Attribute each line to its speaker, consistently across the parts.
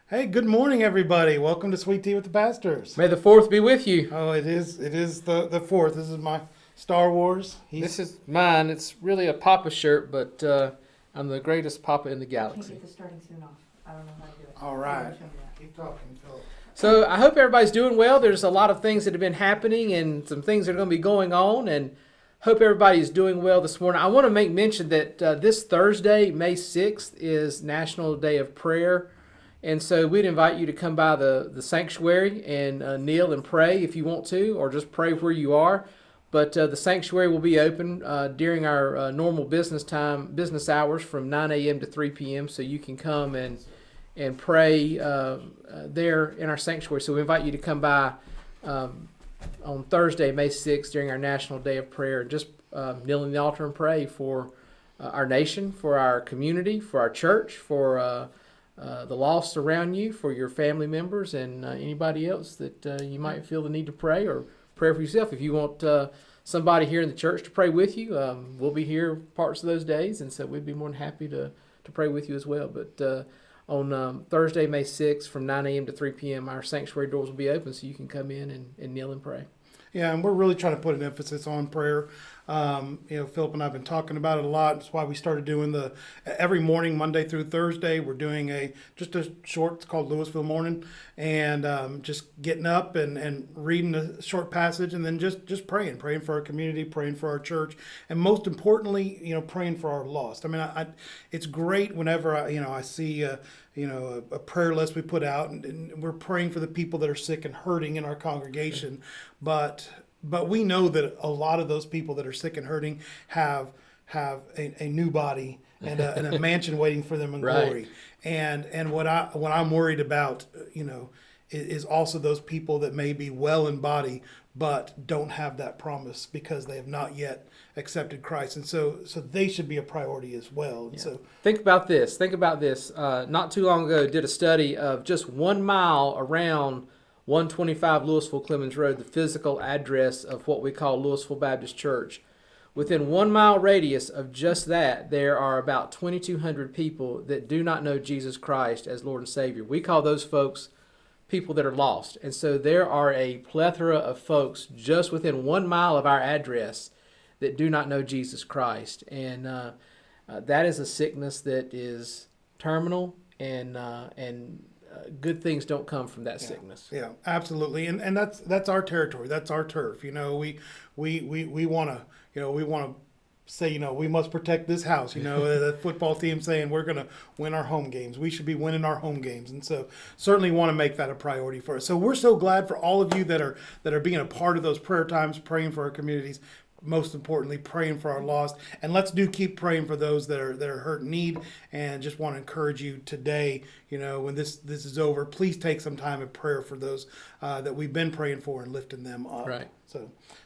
Speaker 1: Hey, good morning, everybody. Welcome to Sweet Tea with the Pastors.
Speaker 2: May the fourth be with you.
Speaker 1: Oh, it is the fourth. This is my Star Wars.
Speaker 2: This is mine. It's really a Papa shirt, but I'm the greatest Papa in the
Speaker 3: Can't
Speaker 2: galaxy.
Speaker 3: get the starting soon off. I don't know how to do it.
Speaker 1: All right.
Speaker 3: Show me that.
Speaker 1: Keep talking, Philip.
Speaker 2: So I hope everybody's doing well. There's a lot of things that have been happening and some things that are going to be going on, and hope everybody's doing well this morning. I want to make mention that this Thursday, May 6th, is National Day of Prayer. And so we'd invite you to come by the sanctuary and kneel and pray if you want to, or just pray where you are. But the sanctuary will be open during our normal business hours from 9 a.m. to 3 p.m. So you can come and pray there in our sanctuary. So we invite you to come by on Thursday, May 6th, during our National Day of Prayer, and just kneel in the altar and pray for our nation, for our community, for our church, for the lost around you, for your family members, and anybody else that you might feel the need to pray, or pray for yourself. If you want somebody here in the church to pray with you, we'll be here parts of those days, and so we'd be more than happy to pray with you as well. But on Thursday, May 6th, from 9 a.m. to 3 p.m., our sanctuary doors will be open, so you can come in and kneel and pray.
Speaker 1: Yeah, and we're really trying to put an emphasis on prayer. Philip and I have been talking about it a lot. That's why we started doing every morning, Monday through Thursday, we're doing just a short, it's called Louisville Morning, and just getting up and reading a short passage, and then just praying for our community, praying for our church, and most importantly, praying for our lost. I mean, it's great whenever I see a prayer list we put out, and we're praying for the people that are sick and hurting in our congregation, but we know that a lot of those people that are sick and hurting have a new body and a mansion waiting for them in
Speaker 2: Right.
Speaker 1: glory. And what I'm worried about, is also those people that may be well in body but don't have that promise because they have not yet accepted Christ, and so they should be a priority as well. And so
Speaker 2: Think about this. Not too long ago, did a study of just 1 mile around 125 Louisville Clemens Road, the physical address of what we call Louisville Baptist Church. Within 1 mile radius of just that, there are about 2,200 people that do not know Jesus Christ as Lord and Savior. We call those folks people that are lost. And so there are a plethora of folks just within 1 mile of our address that do not know Jesus Christ. And that is a sickness that is terminal, and good things don't come from that sickness.
Speaker 1: yeah, absolutely, and that's our territory, that's our turf. We want to say, we must protect this house. The football team saying we're going to win our home games. We should be winning our home games, and so certainly want to make that a priority for us. So we're so glad for all of you that are being a part of those prayer times, praying for our communities. Most importantly, praying for our lost, and let's keep praying for those that are hurt and need. And just want to encourage you today, when this is over, please take some time of prayer for those that we've been praying for and lifting them up.
Speaker 2: Right.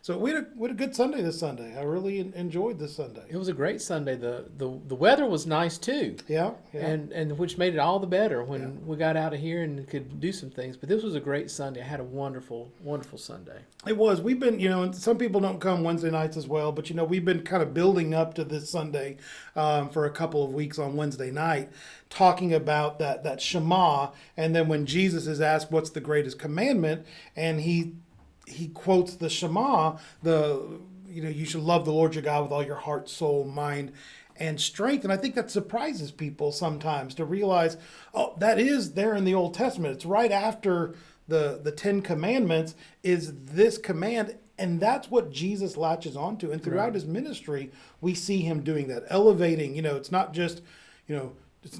Speaker 1: So we had a good Sunday this Sunday. I really enjoyed this Sunday.
Speaker 2: It was a great Sunday. The weather was nice too.
Speaker 1: Yeah.
Speaker 2: And which made it all the better when we got out of here and could do some things. But this was a great Sunday. I had a wonderful, wonderful Sunday.
Speaker 1: It was. We've been, and some people don't come Wednesday nights as well, but we've been kind of building up to this Sunday for a couple of weeks on Wednesday night, talking about that Shema, and then when Jesus is asked what's the greatest commandment, and he quotes the Shema, you should love the Lord your God with all your heart, soul, mind, and strength. And I think that surprises people sometimes to realize, that is there in the Old Testament. It's right after the Ten Commandments is this command, and that's what Jesus latches onto. And throughout his ministry, we see him doing that, elevating. It's not just,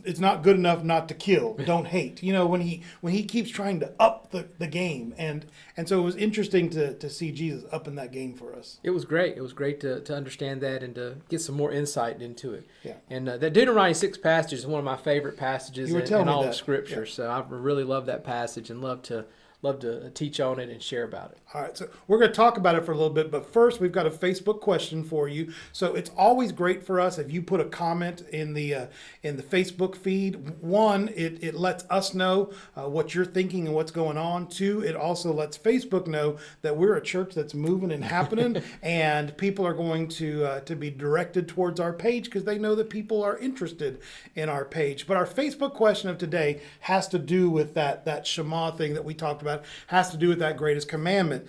Speaker 1: it's not good enough not to kill, don't hate. When he keeps trying to up the game, and so it was interesting to see Jesus up in that game for us.
Speaker 2: It was great. It was great to understand that and to get some more insight into it.
Speaker 1: Yeah.
Speaker 2: And that Deuteronomy 6 passage is one of my favorite passages in all of Scripture.
Speaker 1: Yeah.
Speaker 2: So I really love that passage and love to love to teach on it and share about it.
Speaker 1: All right, so we're going to talk about it for a little bit, but first we've got a Facebook question for you. So it's always great for us if you put a comment in the Facebook feed. One, it lets us know what you're thinking and what's going on. Two, it also lets Facebook know that we're a church that's moving and happening, and people are going to be directed towards our page because they know that people are interested in our page. But our Facebook question of today has to do with that Shema thing that we talked about, has to do with that greatest commandment.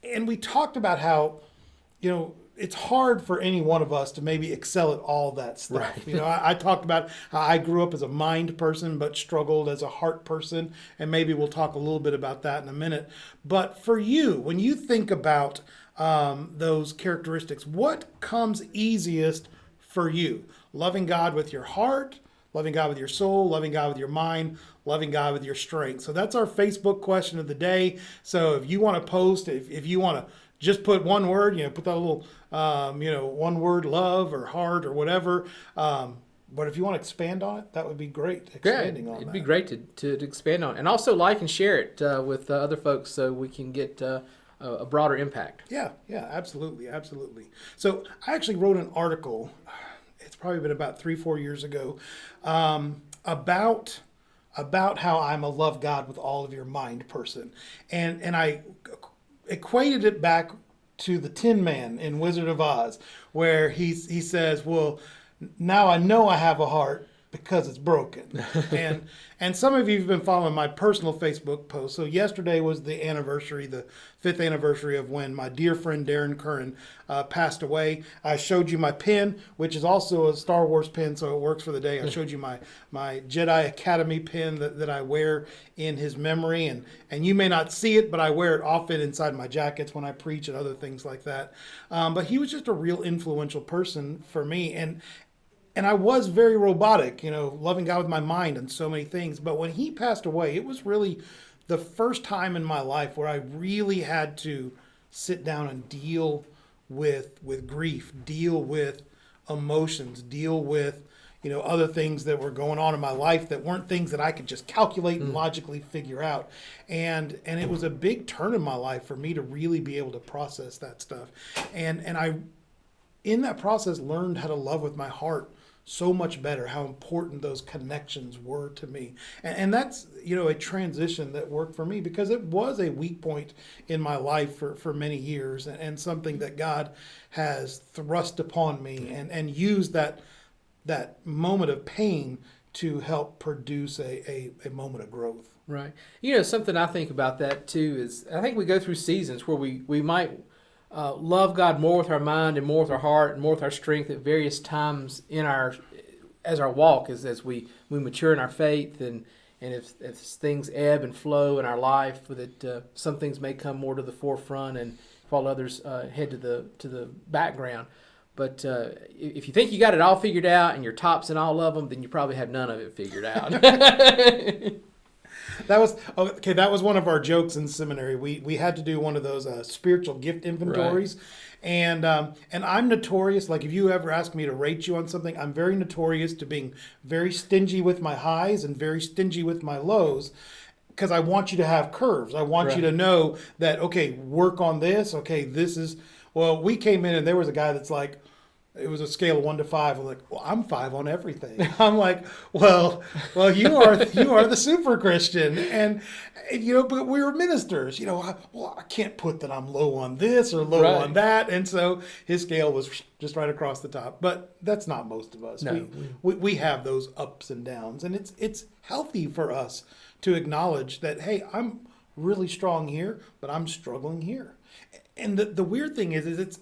Speaker 1: And we talked about how, it's hard for any one of us to maybe excel at all that stuff.
Speaker 2: Right.
Speaker 1: I talked about how I grew up as a mind person, but struggled as a heart person. And maybe we'll talk a little bit about that in a minute. But for you, when you think about those characteristics, what comes easiest for you? Loving God with your heart, loving God with your soul, loving God with your mind, loving God with your strength. So that's our Facebook question of the day. So if you want to post, if you want to just put one word, put that little, one word, love or heart or whatever. But if you want to expand on it, that would be great. Expanding on
Speaker 2: it'd
Speaker 1: that.
Speaker 2: be great to expand on it. And also like and share it with other folks so we can get a broader impact.
Speaker 1: Yeah, absolutely. So I actually wrote an article, it's probably been about 3-4 years ago, about how I'm a love God with all of your mind person. And I equated it back to the Tin Man in Wizard of Oz, where he says, well, now I know I have a heart because it's broken. And some of you have been following my personal Facebook post. So yesterday was the 5th anniversary of when my dear friend Darren Curran passed away. I showed you my pin, which is also a Star Wars pin, so it works for the day. I showed you my Jedi Academy pin that I wear in his memory. And you may not see it, but I wear it often inside my jackets when I preach and other things like that. But he was just a real influential person for me. And I was very robotic, loving God with my mind and so many things. But when he passed away, it was really the first time in my life where I really had to sit down and deal with grief, deal with emotions, deal with, other things that were going on in my life that weren't things that I could just calculate and logically figure out. And it was a big turn in my life for me to really be able to process that stuff. And I, in that process, learned how to love with my heart so much better, how important those connections were to me. And that's, a transition that worked for me because it was a weak point in my life for many years and something that God has thrust upon me and used that moment of pain to help produce a moment of growth.
Speaker 2: Right. Something I think about that too is I think we go through seasons where we might love God more with our mind and more with our heart and more with our strength at various times in our walk as we mature in our faith and if things ebb and flow in our life, that some things may come more to the forefront and while others head to the background. But if you think you got it all figured out and you're tops in all of them, then you probably have none of it figured out.
Speaker 1: That was one of our jokes in seminary. We had to do one of those spiritual gift inventories. Right. And I'm notorious, like if you ever ask me to rate you on something, I'm very notorious to being very stingy with my highs and very stingy with my lows because I want you to have curves. I want you to know that, okay, work on this. Okay, we came in and there was a guy that's like, it was a scale of 1 to 5. I'm like, well, I'm 5 on everything. I'm like, well, you are the super Christian, and but we were ministers. I can't put that I'm low on this or low on that, and so his scale was just right across the top. But that's not most of us. No. We have those ups and downs, and it's healthy for us to acknowledge that, hey, I'm really strong here, but I'm struggling here. And the weird thing is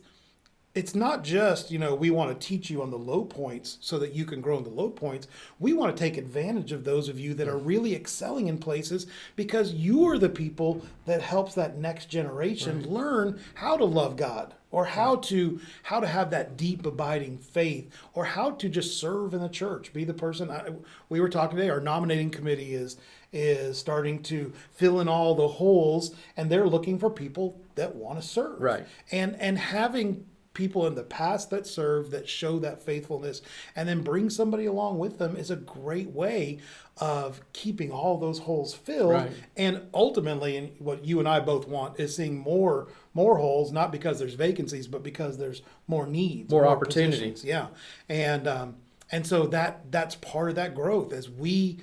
Speaker 1: it's not just, we want to teach you on the low points so that you can grow in the low points. We want to take advantage of those of you that are really excelling in places because you are the people that helps that next generation learn how to love God or how to have that deep abiding faith or how to just serve in the church. Be the person. We were talking today, our nominating committee is starting to fill in all the holes and they're looking for people that want to serve.
Speaker 2: Right.
Speaker 1: And having people in the past that serve, that show that faithfulness, and then bring somebody along with them is a great way of keeping all those holes filled.
Speaker 2: Right.
Speaker 1: And ultimately, and what you and I both want is seeing more holes, not because there's vacancies, but because there's more needs,
Speaker 2: More opportunity.
Speaker 1: positions. Yeah, and so that's part of that growth as we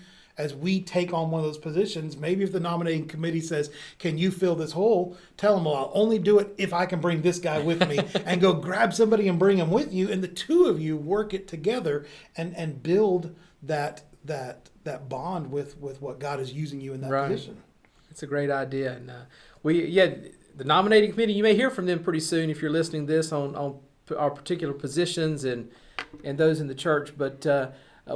Speaker 1: take on one of those positions. Maybe if the nominating committee says, can you fill this hole? Tell them, well, I'll only do it if I can bring this guy with me, and go grab somebody and bring him with you. And the two of you work it together and build that bond with what God is using you in that
Speaker 2: Right.
Speaker 1: position.
Speaker 2: It's a great idea. And the nominating committee, you may hear from them pretty soon if you're listening to this on our particular positions and those in the church. But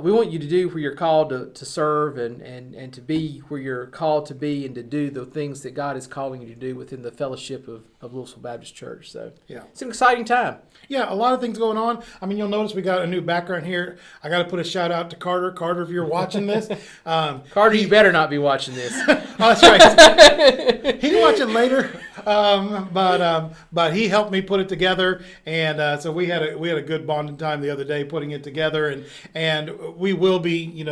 Speaker 2: we want you to do where you're called to serve and to be where you're called to be, and to do the things that God is calling you to do within the fellowship of Louisville Baptist Church. So
Speaker 1: Yeah.
Speaker 2: it's an exciting time.
Speaker 1: Yeah, a lot of things going on. I mean, you'll notice we got a new background here. I got to put a shout out to Carter. Carter, if you're watching this.
Speaker 2: Carter, you better not be watching this.
Speaker 1: Oh, that's right. He can watch it later, but he helped me put it together, and so we had a good bonding time the other day putting it together, and we will be,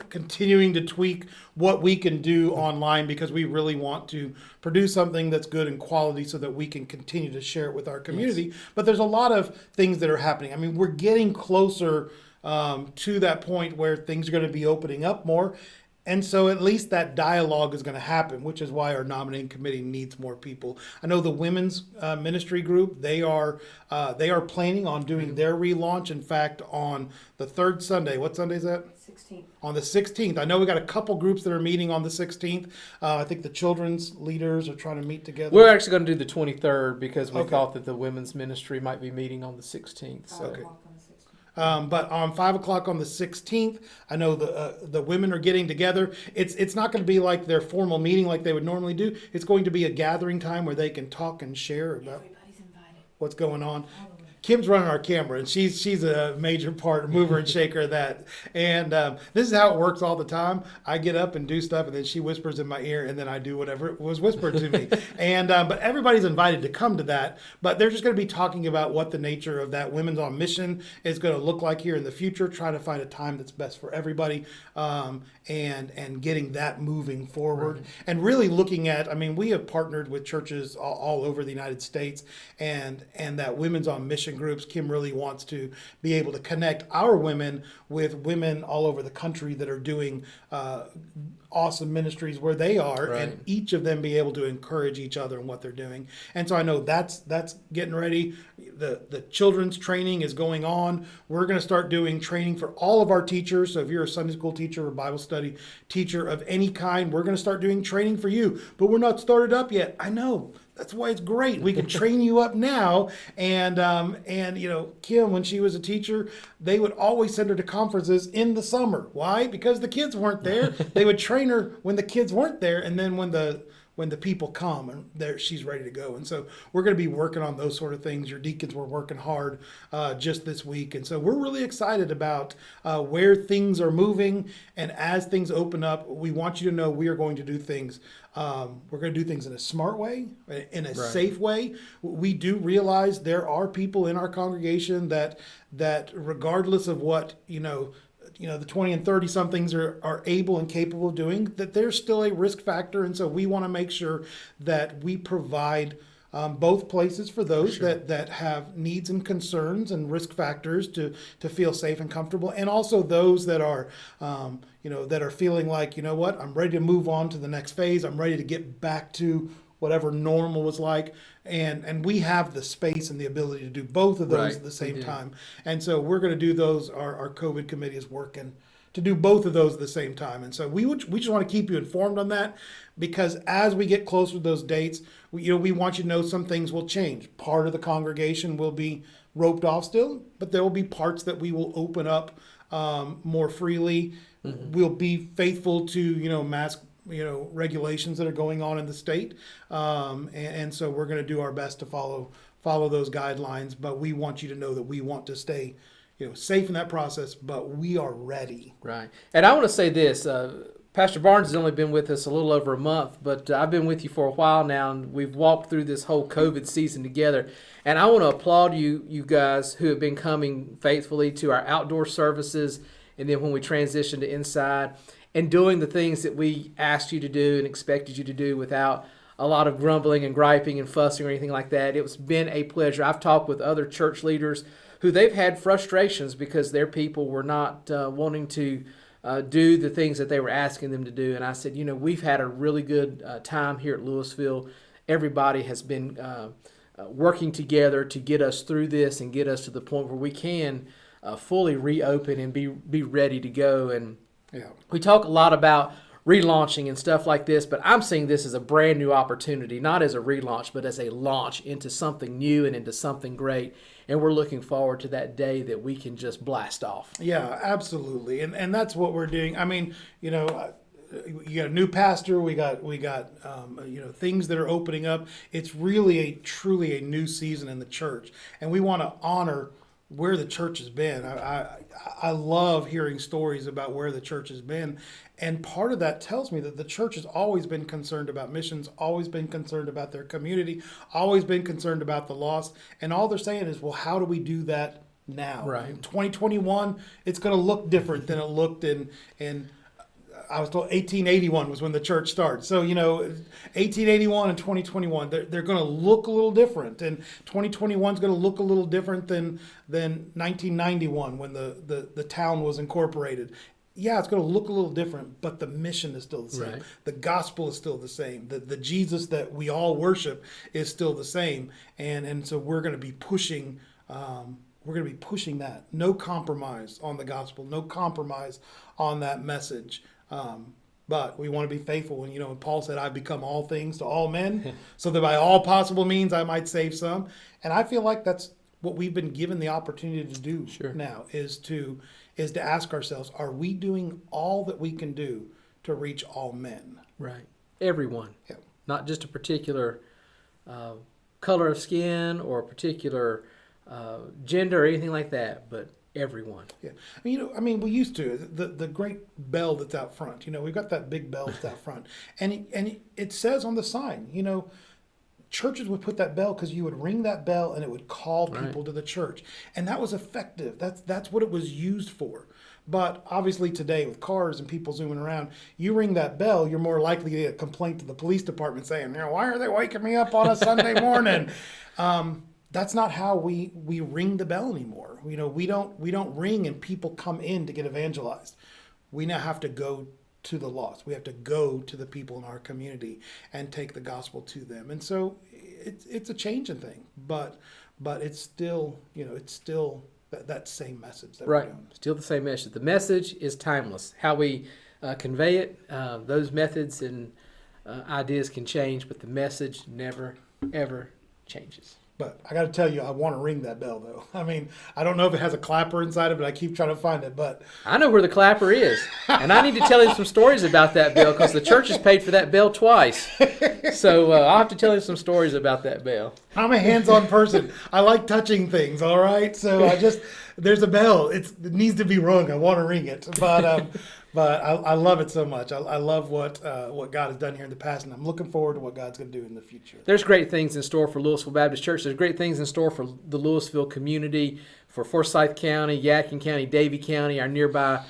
Speaker 1: continuing to tweak what we can do online, because we really want to produce something that's good and quality so that we can continue to share it with our community. But there's a lot of things that are happening. I mean, we're getting closer to that point where things are going to be opening up more. And so at least that dialogue is going to happen, which is why our nominating committee needs more people. I know the women's ministry group, they are planning on doing their relaunch. In fact, on the third Sunday, what Sunday is that?
Speaker 3: 16th.
Speaker 1: On the 16th. I know we got a couple groups that are meeting on the 16th. I think the children's leaders are trying to meet together.
Speaker 2: We're actually going to do the 23rd because we
Speaker 1: Okay.
Speaker 2: thought that the women's ministry might be meeting on the 16th.
Speaker 3: 5
Speaker 2: So
Speaker 1: Okay.
Speaker 3: o'clock on the 16th.
Speaker 1: But on 5 o'clock on the 16th, I know the women are getting together. It's not going to be like their formal meeting like they would normally do. It's going to be a gathering time where they can talk and share about
Speaker 3: Everybody's invited.
Speaker 1: what's going on.
Speaker 3: All the women.
Speaker 1: Kim's running our camera, and she's a major part, mover and shaker of that. And this is how it works all the time. I get up and do stuff, and then she whispers in my ear, and then I do whatever was whispered to me. And but everybody's invited to come to that. But they're just going to be talking about what the nature of that Women's on Mission is going to look like here in the future, trying to find a time that's best for everybody, and getting that moving forward.
Speaker 2: Right.
Speaker 1: And really looking at, I mean, we have partnered with churches all over the United States, and that Women's on Mission groups. Kim really wants to be able to connect our women with women all over the country that are doing awesome ministries where they are,
Speaker 2: Right.
Speaker 1: and each of them be able to encourage each other in what they're doing. And so I know that's getting ready. The children's training is going on. We're going to start doing training for all of our teachers. So if you're a Sunday school teacher or Bible study teacher of any kind, we're going to start doing training for you. But we're not started up yet. I know. That's why it's great. We can train you up now. And Kim, when she was a teacher, they would always send her to conferences in the summer. Why? Because the kids weren't there. They would train her when the kids weren't there, and then when the people come, and there she's ready to go. And so we're going to be working on those sort of things. Your deacons were working hard just this week, and so we're really excited about where things are moving. And as things open up, we want you to know we are going to do things. We're going to do things in a smart way, in a
Speaker 2: Right.
Speaker 1: safe way. We do realize there are people in our congregation that regardless of what the 20 and 30 somethings are able and capable of doing, that there's still a risk factor. And so we want to make sure that we provide both places for those that have needs and concerns and risk factors to feel safe and comfortable, and also those that are that are feeling like, what, I'm ready to move on to the next phase. I'm ready to get back to whatever normal was like. And we have the space and the ability to do both of those
Speaker 2: Right,
Speaker 1: at the
Speaker 2: we
Speaker 1: same
Speaker 2: do.
Speaker 1: time. And so we're going to do those. Our COVID committee is working to do both of those at the same time. And so we just want to keep you informed on that, because as we get closer to those dates, we want you to know some things will change. Part of the congregation will be roped off still, but there will be parts that we will open up more freely.
Speaker 2: Mm-hmm.
Speaker 1: We'll be faithful to mask regulations that are going on in the state, and so we're going to do our best to follow those guidelines. But we want you to know that we want to stay safe in that process, but we are ready.
Speaker 2: Right. And I want to say this, Pastor Barnes has only been with us a little over a month, but I've been with you for a while now, and we've walked through this whole COVID season together. And I want to applaud you guys who have been coming faithfully to our outdoor services, and then when we transition to inside, and doing the things that we asked you to do and expected you to do without a lot of grumbling and griping and fussing or anything like that. It's been a pleasure. I've talked with other church leaders who they've had frustrations because their people were not wanting to do the things that they were asking them to do. And I said, we've had a really good time here at Louisville. Everybody has been working together to get us through this and get us to the point where we can fully reopen and be ready to go. And we talk a lot about relaunching and stuff like this, but I'm seeing this as a brand new opportunity, not as a relaunch, but as a launch into something new and into something great. And we're looking forward to that day that we can just blast off.
Speaker 1: Yeah, absolutely. And that's what we're doing. I mean, you got a new pastor. We got things that are opening up. It's really truly a new season in the church, and we want to honor where the church has been. I love hearing stories about where the church has been, and part of that tells me that the church has always been concerned about missions, always been concerned about their community, always been concerned about the lost, and all they're saying is, well, how do we do that now?
Speaker 2: Right.
Speaker 1: In 2021, it's going to look different than it looked in I was told 1881 was when the church started. So, 1881 and 2021, they're going to look a little different. And 2021 is going to look a little different than 1991 when the town was incorporated. Yeah, it's going to look a little different, but the mission is still the same.
Speaker 2: Right.
Speaker 1: The gospel is still the same. The Jesus that we all worship is still the same. And so we're going to be pushing that. No compromise on the gospel. No compromise on that message. But we want to be faithful. When Paul said, "I've become all things to all men, so that by all possible means I might save some." And I feel like that's what we've been given the opportunity to do now is to ask ourselves, are we doing all that we can do to reach all men?
Speaker 2: Right. Everyone.
Speaker 1: Yeah.
Speaker 2: Not just a particular color of skin or a particular gender or anything like that, but everyone.
Speaker 1: Yeah. We used to. The great bell that's out front. We've got that big bell that's out front. And it says on the sign, churches would put that bell because you would ring that bell and it would call people to the church. And that was effective. That's what it was used for. But obviously today with cars and people zooming around, you ring that bell, you're more likely to get a complaint to the police department saying, why are they waking me up on a Sunday morning? That's not how we ring the bell anymore. We don't ring and people come in to get evangelized. We now have to go to the lost. We have to go to the people in our community and take the gospel to them. And so it's a changing thing, but it's still that same message that we're doing.
Speaker 2: Still the same message. The message is timeless. How we convey it, those methods and ideas can change, but the message never ever changes.
Speaker 1: But I got to tell you, I want to ring that bell, though. I don't know if it has a clapper inside of it. I keep trying to find it, but
Speaker 2: I know where the clapper is, and I need to tell him some stories about that bell because the church has paid for that bell twice. So I'll have to tell him some stories about that bell.
Speaker 1: I'm a hands-on person. I like touching things, all right? So there's a bell. It needs to be rung. I want to ring it, but I love it so much. I love what God has done here in the past, and I'm looking forward to what God's going to do in the future.
Speaker 2: There's great things in store for Louisville Baptist Church. There's great things in store for the Louisville community, for Forsyth County, Yadkin County, Davie County, our nearby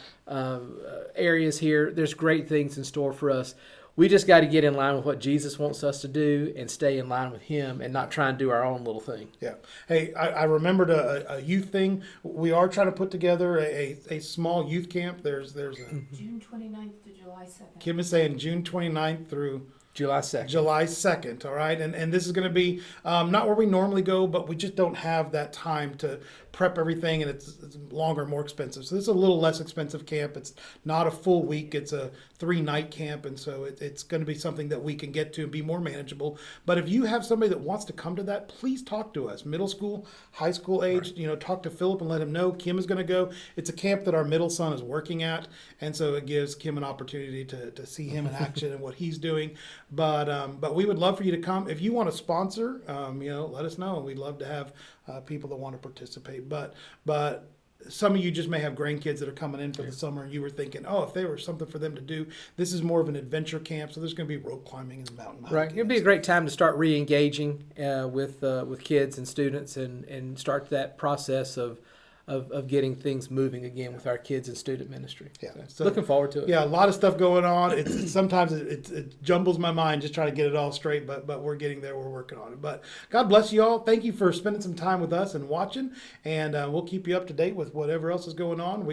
Speaker 2: areas here. There's great things in store for us. We just got to get in line with what Jesus wants us to do and stay in line with Him and not try and do our own little thing.
Speaker 1: Yeah. Hey, I remembered a youth thing. We are trying to put together a small youth camp. There's a
Speaker 3: June 29th to July 2nd.
Speaker 1: Kim is saying June 29th through
Speaker 2: July 2nd.
Speaker 1: July 2nd, all right? And this is going to be not where we normally go, but we just don't have that time to prep everything, and it's longer, more expensive. So this is a little less expensive camp. It's not a full week. It's a 3-night camp, and so it's going to be something that we can get to and be more manageable. But if you have somebody that wants to come to that, please talk to us. Middle school, high school age, talk to Philip and let him know. Kim is going to go. It's a camp that our middle son is working at, and so it gives Kim an opportunity to see him in action and what he's doing. But we would love for you to come. If you want to sponsor, let us know. We'd love to have people that want to participate. But some of you just may have grandkids that are coming in for the summer, and you were thinking, oh, if there were something for them to do, this is more of an adventure camp. So there's going to be rope climbing and mountain hiking.
Speaker 2: Right. It'd be a great time to start re-engaging with kids and students and start that process of getting things moving again with our kids and student ministry.
Speaker 1: Yeah.
Speaker 2: So looking forward to it.
Speaker 1: Yeah, a lot of stuff going on. Sometimes it jumbles my mind just trying to get it all straight, but we're getting there. We're working on it. But God bless you all. Thank you for spending some time with us and watching, and we'll keep you up to date with whatever else is going on.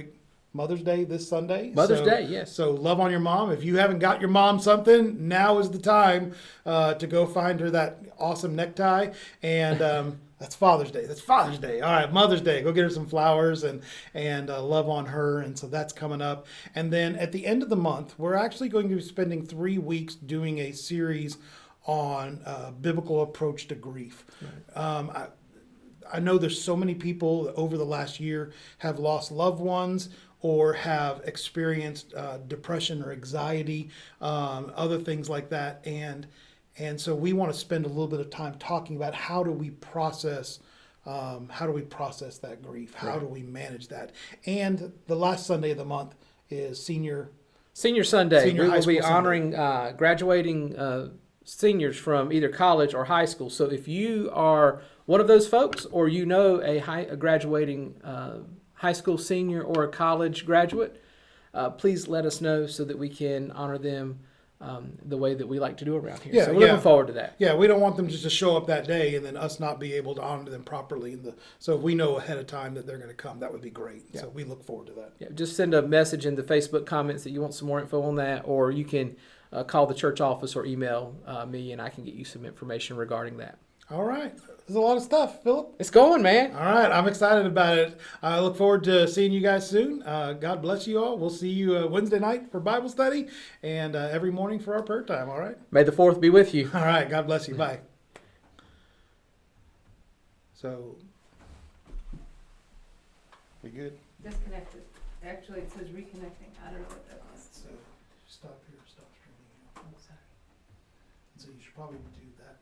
Speaker 1: Mother's Day this Sunday.
Speaker 2: Mother's Day, yes.
Speaker 1: So love on your mom. If you haven't got your mom something, now is the time to go find her that awesome necktie. And that's Father's Day. That's Father's Day. All right, Mother's Day. Go get her some flowers and love on her. And so that's coming up. And then at the end of the month, we're actually going to be spending 3 weeks doing a series on biblical approach to grief. Right. I know there's so many people that over the last year have lost loved ones or have experienced depression or anxiety, other things like that. And so we want to spend a little bit of time talking about how do we process that grief? How do we manage that? And the last Sunday of the month is Senior
Speaker 2: Sunday.
Speaker 1: Senior
Speaker 2: We
Speaker 1: high
Speaker 2: will
Speaker 1: school
Speaker 2: be
Speaker 1: Sunday.
Speaker 2: honoring graduating seniors from either college or high school. So if you are one of those folks, or you know a graduating high school senior or a college graduate, please let us know so that we can honor them the way that we like to do around here.
Speaker 1: Yeah,
Speaker 2: so we're looking forward to that.
Speaker 1: Yeah, we don't want them just to show up that day and then us not be able to honor them properly. So if we know ahead of time that they're going to come, that would be great. Yeah. So we look forward to that.
Speaker 2: Yeah, just send a message in the Facebook comments that you want some more info on that, or you can call the church office or email me, and I can get you some information regarding that.
Speaker 1: All right. There's a lot of stuff, Philip.
Speaker 2: It's going, man.
Speaker 1: All right. I'm excited about it. I look forward to seeing you guys soon. God bless you all. We'll see you Wednesday night for Bible study and every morning for our prayer time. All right.
Speaker 2: May the 4th be with you.
Speaker 1: All right. God bless you. Bye. So, we good?
Speaker 3: Disconnected. Actually, it says reconnecting. I don't know what that was.
Speaker 1: So, stop here. Stop streaming.
Speaker 3: Oh, sorry.
Speaker 1: So you should probably do that